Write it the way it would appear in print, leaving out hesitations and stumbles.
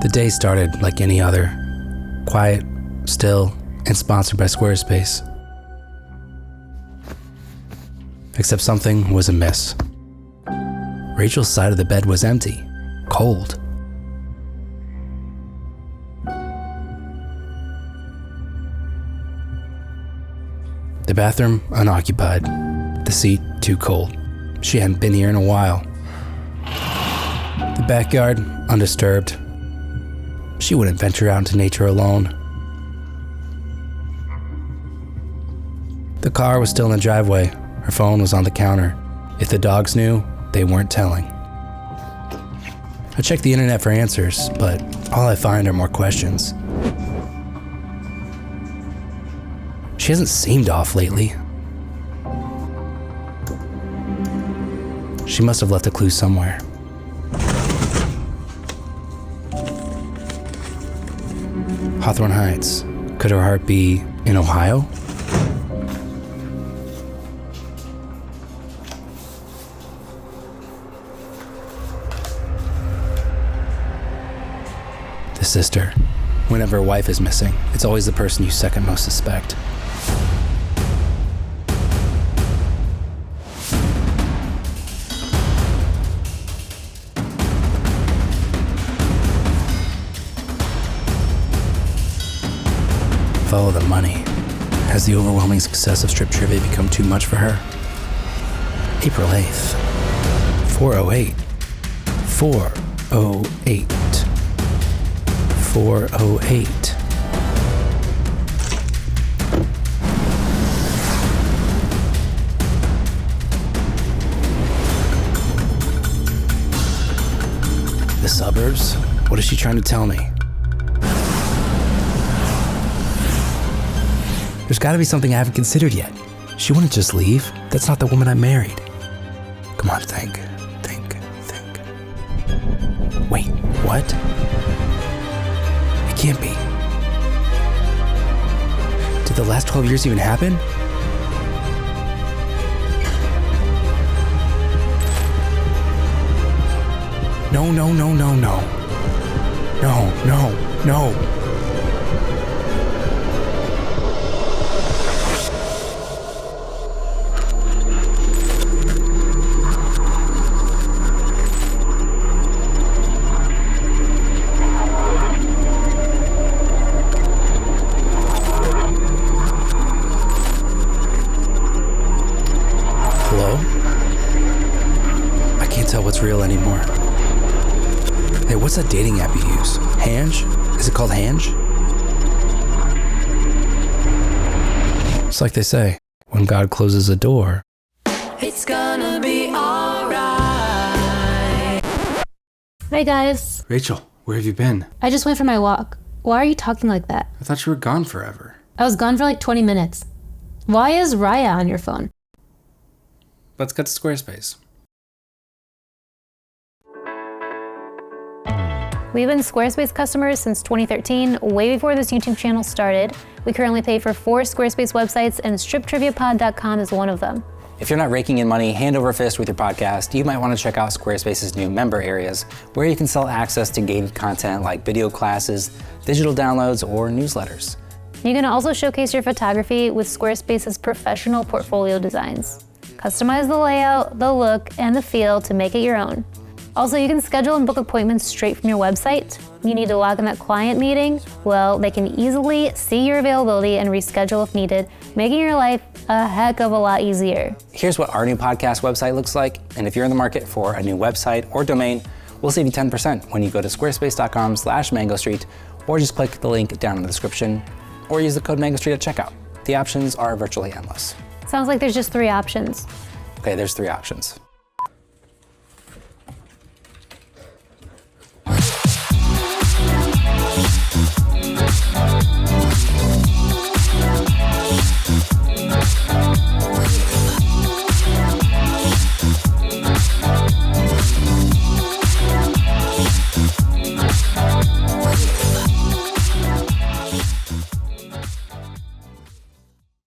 The day started like any other. Quiet, still, and sponsored by Squarespace. Except something was amiss. Rachel's side of the bed was empty, cold. The bathroom unoccupied, the seat too cold. She hadn't been here in a while. The backyard undisturbed. She wouldn't venture out into nature alone. The car was still in the driveway. Her phone was on the counter. If the dogs knew, they weren't telling. I checked the internet for answers, but all I find are more questions. She hasn't seemed off lately. She must have left a clue somewhere. Hawthorne Heights. Could her heart be in Ohio? The sister. Whenever a wife is missing, it's always the person you second most suspect. Follow the money. Has the overwhelming success of strip trivia become too much for her? April 8th. 4:08. 4:08. 4:08. The suburbs? What is she trying to tell me? There's gotta be something I haven't considered yet. She wouldn't just leave. That's not the woman I married. Come on, think. Wait, what? It can't be. Did the last 12 years even happen? No. No. What's real anymore. Hey, what's that dating app you use? Hinge? Is it called Hinge? It's like they say, when God closes a door, it's gonna be alright. Hey guys. Rachel, where have you been? I just went for my walk. Why are you talking like that? I thought you were gone forever. I was gone for like 20 minutes. Why is Raya on your phone? Let's get to Squarespace. We've been Squarespace customers since 2013, way before this YouTube channel started. We currently pay for 4 Squarespace websites, and striptriviapod.com is one of them. If you're not raking in money hand over fist with your podcast, you might want to check out Squarespace's new member areas, where you can sell access to gated content like video classes, digital downloads, or newsletters. You can also showcase your photography with Squarespace's professional portfolio designs. Customize the layout, the look, and the feel to make it your own. Also, you can schedule and book appointments straight from your website. You need to log in that client meeting? Well, they can easily see your availability and reschedule if needed, making your life a heck of a lot easier. Here's what our new podcast website looks like, and if you're in the market for a new website or domain, we'll save you 10% when you go to squarespace.com/mangostreet, or just click the link down in the description, or use the code MangoStreet at checkout. The options are virtually endless. Sounds like there's just 3 options. Okay, there's 3 options.